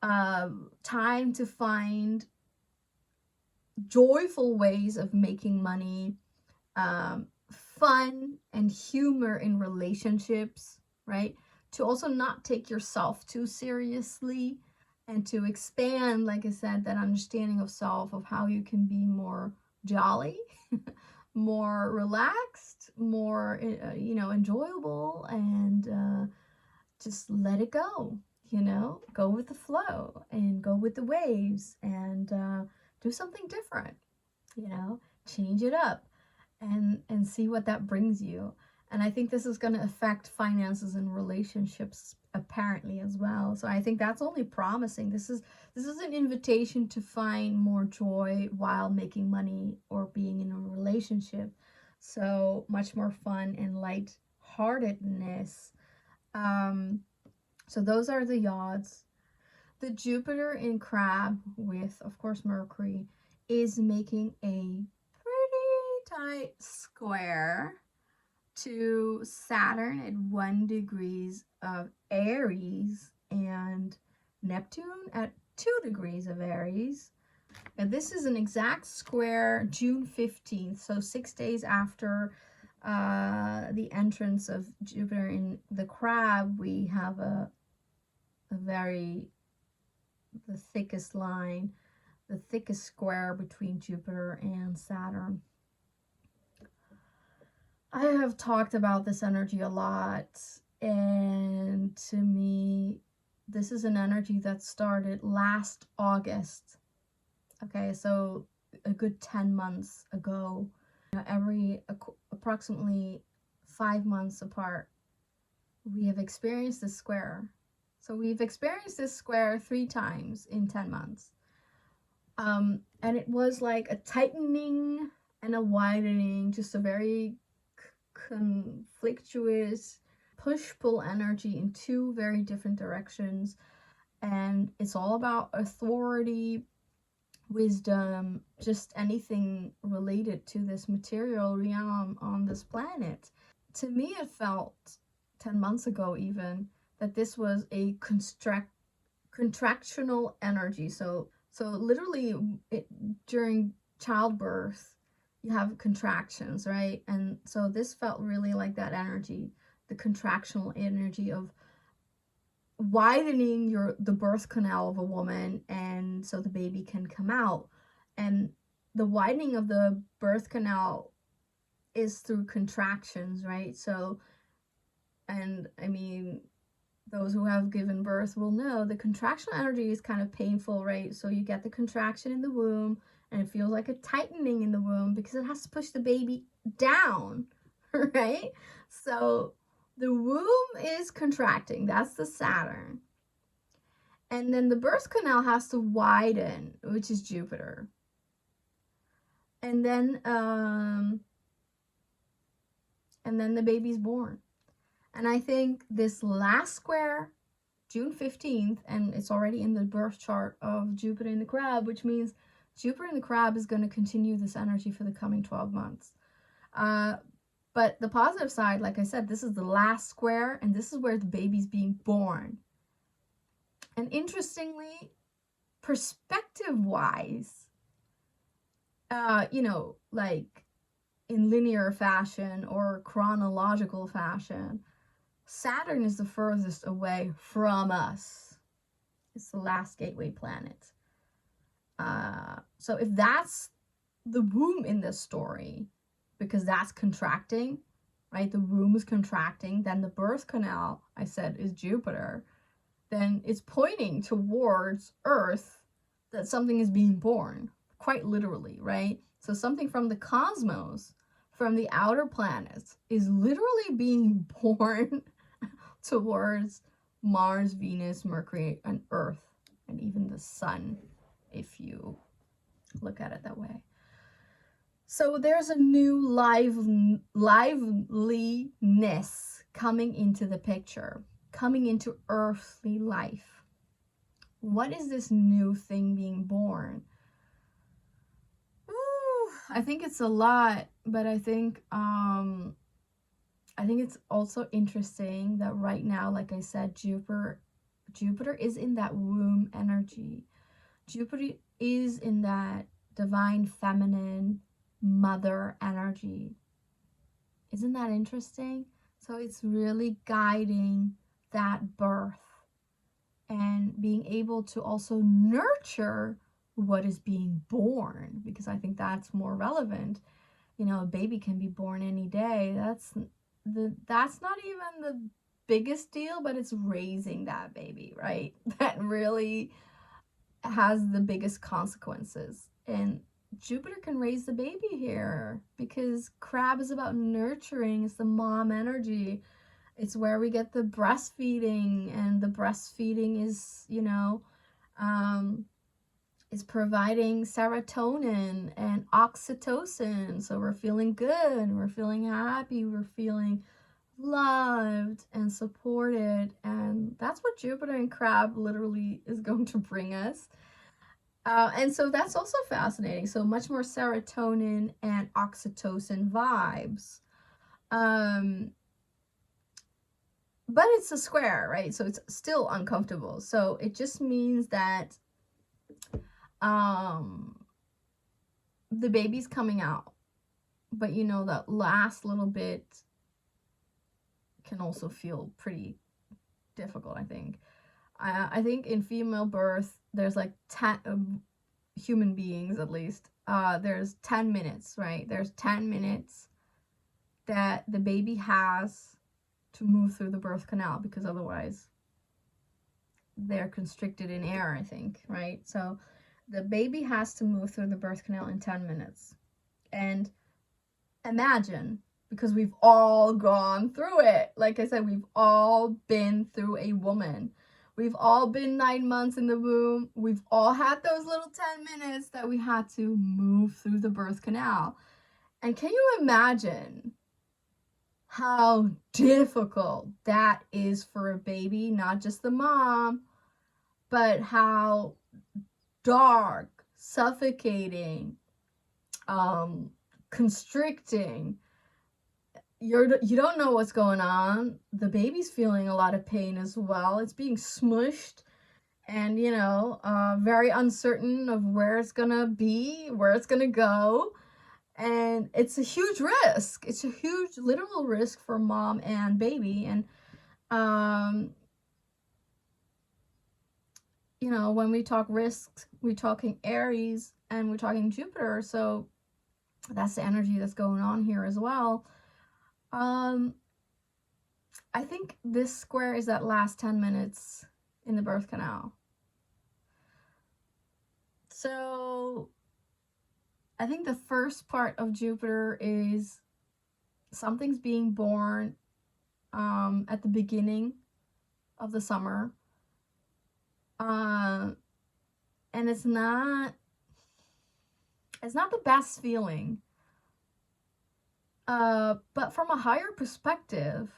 time to find joyful ways of making money, fun and humor in relationships, right? To also not take yourself too seriously, and to expand, like I said, that understanding of self, of how you can be more jolly, more relaxed, more, enjoyable, and just let it go, go with the flow and go with the waves, and do something different, change it up, and see what that brings you. And I think this is going to affect finances and relationships apparently as well. So I think that's only promising. This is an invitation to find more joy while making money or being in a relationship. So much more fun and lightheartedness. So those are the yods. The Jupiter in Crab with, of course, Mercury is making a pretty tight square to Saturn at 1 degrees of Aries and Neptune at 2 degrees of Aries. And this is an exact square June 15th, so 6 days after the entrance of Jupiter in the Crab. We have the thickest line, the thickest square between Jupiter and Saturn. I have talked about this energy a lot, and to me, this is an energy that started last August. Okay, so a good 10 months ago. Every approximately 5 months apart, we have experienced this square. So we've experienced this square 3 times in 10 months. And it was like a tightening and a widening, just a very conflictuous push-pull energy in 2 very different directions. And it's all about authority, wisdom, just anything related to this material realm on this planet. To me, it felt 10 months ago even that this was a contractional energy. So literally during childbirth, you have contractions, right? And so this felt really like that energy, the contractional energy of widening the birth canal of a woman, and so the baby can come out. And the widening of the birth canal is through contractions, right? So, and I mean, those who have given birth will know the contractional energy is kind of painful, right? So you get the contraction in the womb, and it feels like a tightening in the womb because it has to push the baby down, right? So the womb is contracting. That's the Saturn. And then the birth canal has to widen, which is Jupiter. And then the baby's born. And I think this last square, June 15th, and it's already in the birth chart of Jupiter in the Crab, which means Jupiter in the Crab is going to continue this energy for the coming 12 months. But the positive side, like I said, this is the last square, and this is where the baby's being born. And interestingly, perspective-wise, like in linear fashion or chronological fashion, Saturn is the furthest away from us. It's the last gateway planet. So if that's the womb in this story, because that's contracting, right? The womb is contracting. Then the birth canal, I said, is Jupiter. Then it's pointing towards Earth that something is being born, quite literally, right? So something from the cosmos, from the outer planets, is literally being born towards Mars, Venus, Mercury, and Earth, and even the sun, if you look at it that way. So there's a new liveliness coming into the picture, coming into earthly life. What is this new thing being born? Ooh, I think it's a lot, but I think it's also interesting that right now, like I said, Jupiter is in that womb energy. Jupiter is in that divine feminine mother energy. Isn't that interesting? So it's really guiding that birth and being able to also nurture what is being born, because I think that's more relevant. You know, a baby can be born any day. That's not even the biggest deal, but it's raising that baby, right? That really has the biggest consequences. And Jupiter can raise the baby here, because crab is about nurturing. It's the mom energy. It's where we get the breastfeeding, and the breastfeeding is, you know, is providing serotonin and oxytocin. So we're feeling good, we're feeling happy, we're feeling loved and supported. And that's what Jupiter and crab literally is going to bring us. And so that's also fascinating. So much more serotonin and oxytocin vibes. But it's a square, right? So it's still uncomfortable. So it just means that the baby's coming out. But you know, that last little bit can also feel pretty difficult, I think. I think in female birth, there's like 10 human beings, at least. There's 10 minutes, right? There's 10 minutes that the baby has to move through the birth canal, because otherwise they're constricted in air, I think, right? So the baby has to move through the birth canal in 10 minutes. And imagine, because we've all gone through it. Like I said, we've all been through a woman. We've all been 9 months in the womb. We've all had those little 10 minutes that we had to move through the birth canal. And can you imagine how difficult that is for a baby, not just the mom, but how dark, suffocating, constricting. You don't know what's going on. The baby's feeling a lot of pain as well. It's being smushed and, you know, very uncertain of where it's gonna be, where it's gonna go. And it's a huge risk. It's a huge literal risk for mom and baby. And, you know, when we talk risks, we're talking Aries and we're talking Jupiter. So that's the energy that's going on here as well. I think this square is that last 10 minutes in the birth canal. So I think the first part of Jupiter is something's being born at the beginning of the summer. And it's not the best feeling. But from a higher perspective,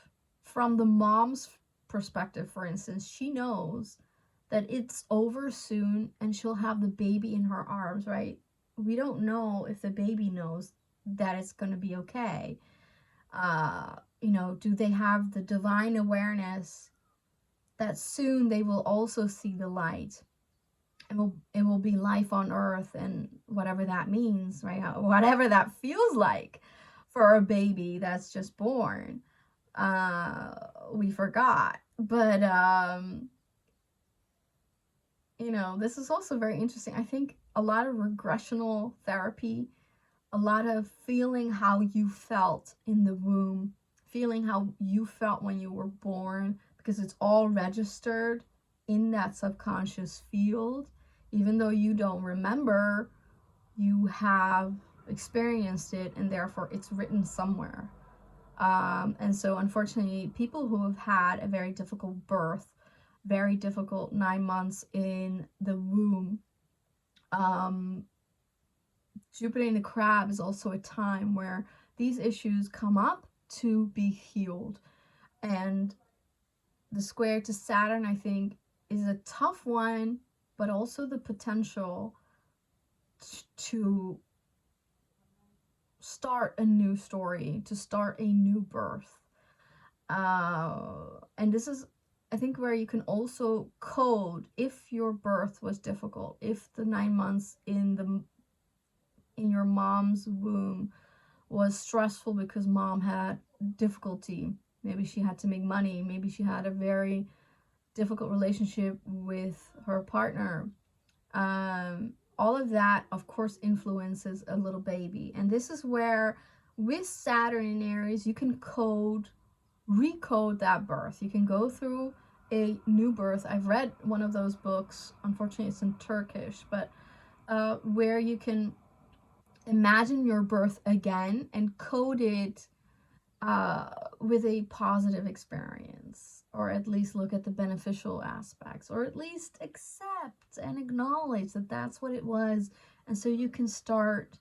from the mom's perspective, for instance, she knows that it's over soon and she'll have the baby in her arms, right? We don't know if the baby knows that it's going to be okay. You know, do they have the divine awareness that soon they will also see the light? It will be life on earth, and whatever that means, right? Whatever that feels like for a baby that's just born. We forgot. But, you know, this is also very interesting. I think a lot of regressional therapy, a a lot of feeling how you felt in the womb, feeling how you felt when you were born, because it's all registered in that subconscious field. Even though you don't remember, you have experienced it, and therefore it's written somewhere. And so unfortunately, people who have had a very difficult birth, very difficult 9 months in the womb, Jupiter in the crab is also a time where these issues come up to be healed. And the square to Saturn, I think, is a tough one, but also the potential to start a new story, to start a new birth. And this is, I think, where you can also code if your birth was difficult, if the 9 months in your mom's womb was stressful because mom had difficulty. Maybe she had to make money. Maybe she had a very difficult relationship with her partner. All of that, of course, influences a little baby. And this is where, with Saturn in Aries, you can recode that birth. You can go through a new birth. I've read one of those books. Unfortunately, it's in Turkish, but where you can imagine your birth again and code it with a positive experience, or at least look at the beneficial aspects, or at least accept and acknowledge that that's what it was. And so you can start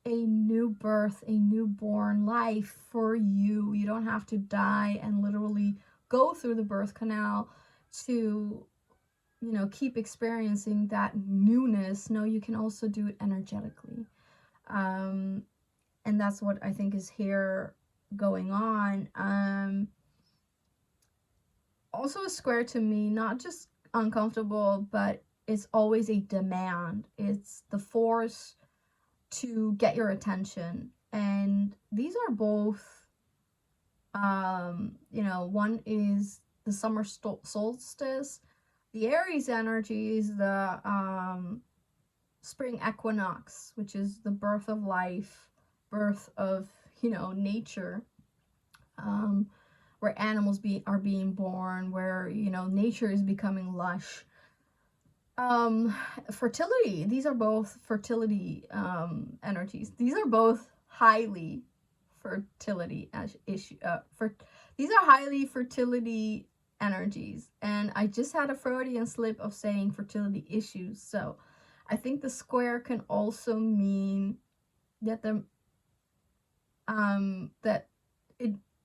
a new birth, a newborn life for you. You don't have to die and literally go through the birth canal to, you know, keep experiencing that newness. No, you can also do it energetically. And that's what I think is here going on. Also a square to me, not just uncomfortable, but it's always a demand. It's the force to get your attention. And these are both, you know, one is the summer solstice. The Aries energy is the spring equinox, which is the birth of life, birth of, you know, nature, where animals are being born, where, you know, nature is becoming lush. Fertility, these are both fertility energies. These are both highly fertility these are highly fertility energies. And I just had a Freudian slip of saying fertility issues. So I think the square can also mean that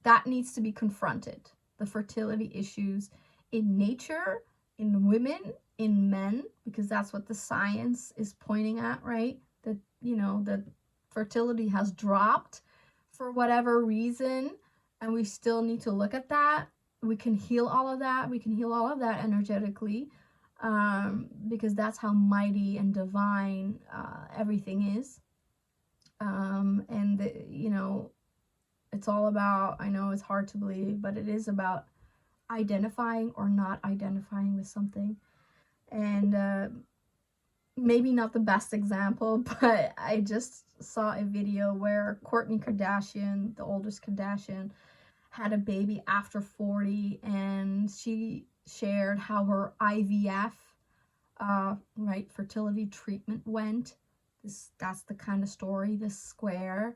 that needs to be confronted. The fertility issues in nature, in women, in men, because that's what the science is pointing at, right? That, you know, that fertility has dropped for whatever reason, and we still need to look at that. We can heal all of that. We can heal all of that energetically, because that's how mighty and divine everything is. And you know, it's all about, I know it's hard to believe, but it is about identifying or not identifying with something. And maybe not the best example, but I just saw a video where Kourtney Kardashian, the oldest Kardashian, had a baby after 40, and she shared how her IVF, right, fertility treatment went. That's the kind of story, this square.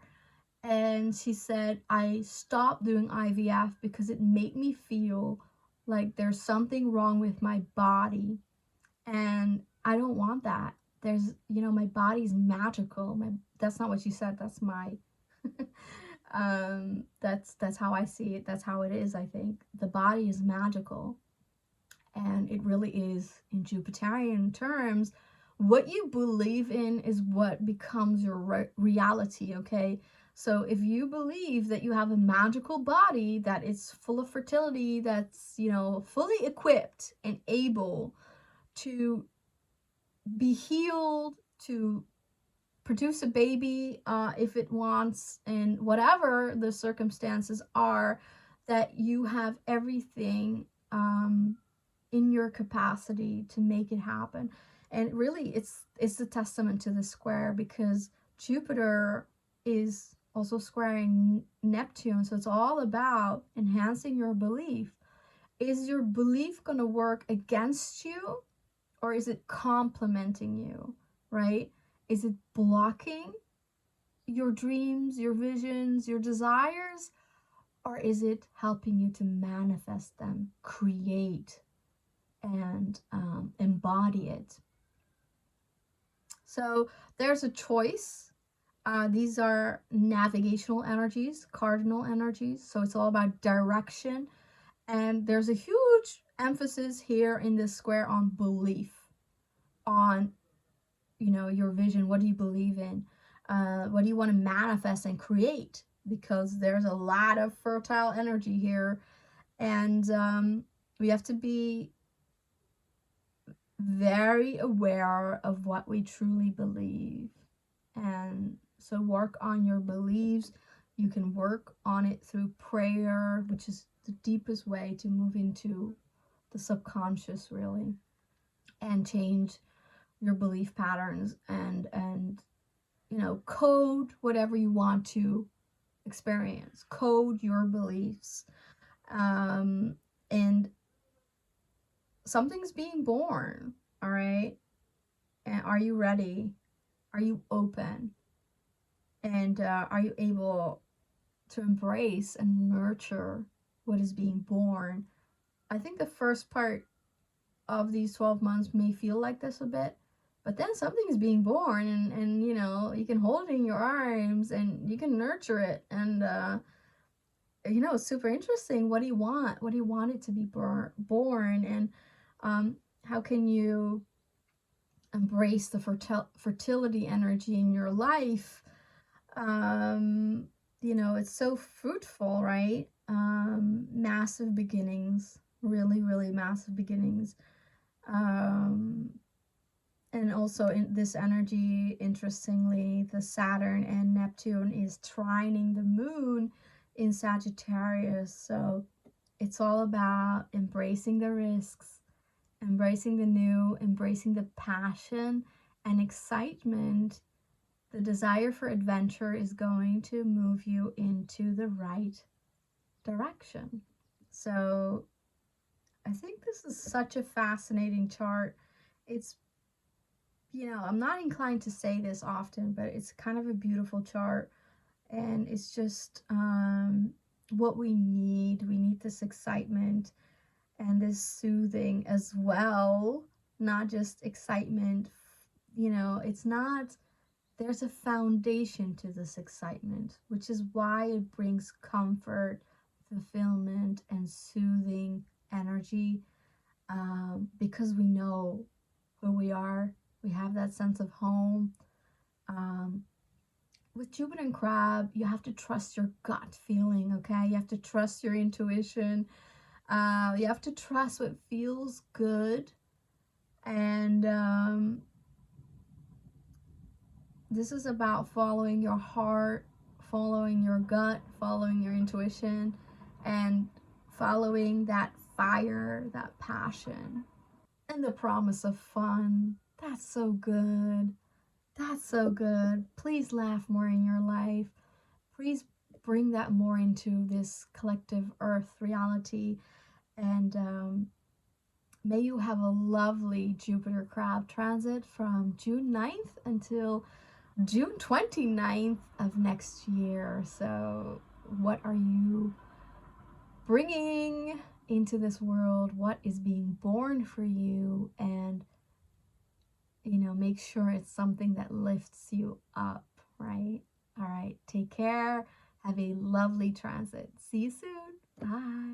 And she said, I stopped doing IVF because it made me feel like there's something wrong with my body. And I don't want that. There's, you know, my body's magical. That's not what she said. That's my, that's how I see it. That's how it is, I think. The body is magical. And it really is, in Jupiterian terms. What you believe in is what becomes your reality, okay? So if you believe that you have a magical body that is full of fertility, that's, you know, fully equipped and able to be healed, to produce a baby if it wants, and whatever the circumstances are, that you have everything in your capacity to make it happen. And really, it's a testament to the square, because Jupiter is also squaring Neptune. So it's all about enhancing your belief. Is your belief going to work against you, or is it complementing you, right? Is it blocking your dreams, your visions, your desires, or is it helping you to manifest them, create, and embody it? So there's a choice. These are navigational energies, cardinal energies. So it's all about direction. And there's a huge emphasis here in this square on belief, on, you know, your vision. What do you believe in? What do you want to manifest and create? Because there's a lot of fertile energy here. And we have to be very aware of what we truly believe. And so work on your beliefs. You can work on it through prayer, which is the deepest way to move into the subconscious, really, and change your belief patterns, and you know, code whatever you want to experience. Code your beliefs. And something's being born, all right? And are you ready? Are you open? And are you able to embrace and nurture what is being born? I think the first part of these 12 months may feel like this a bit, but then something is being born, and you know, you can hold it in your arms and you can nurture it. And you know, it's super interesting. What do you want? What do you want it to be born? And how can you embrace the fertility energy in your life? You know, it's so fruitful, right? Massive beginnings, really, really massive beginnings. And also in this energy, interestingly, the Saturn and Neptune is trining the moon in Sagittarius. So it's all about embracing the risks, embracing the new, embracing the passion and excitement. The desire for adventure is going to move you into the right direction. So I think this is such a fascinating chart. It's, you know, I'm not inclined to say this often, but it's kind of a beautiful chart. And it's just what we need. We need this excitement and this soothing as well, not just excitement. You know, it's not, there's a foundation to this excitement, which is why it brings comfort, fulfillment, and soothing energy, because we know who we are. We have that sense of home. With Jupiter and Crab, you have to trust your gut feeling, okay? You have to trust your intuition. You have to trust what feels good. And this is about following your heart, following your gut, following your intuition, and following that fire, that passion, and the promise of fun. That's so good. That's so good. Please laugh more in your life. Please bring that more into this collective earth reality. And may you have a lovely Jupiter Crab transit from June 9th until June 29th of next year. So what are you bringing into this world? What is being born for you? And you know, make sure it's something that lifts you up, right? All right, take care. Have a lovely transit. See you soon. Bye.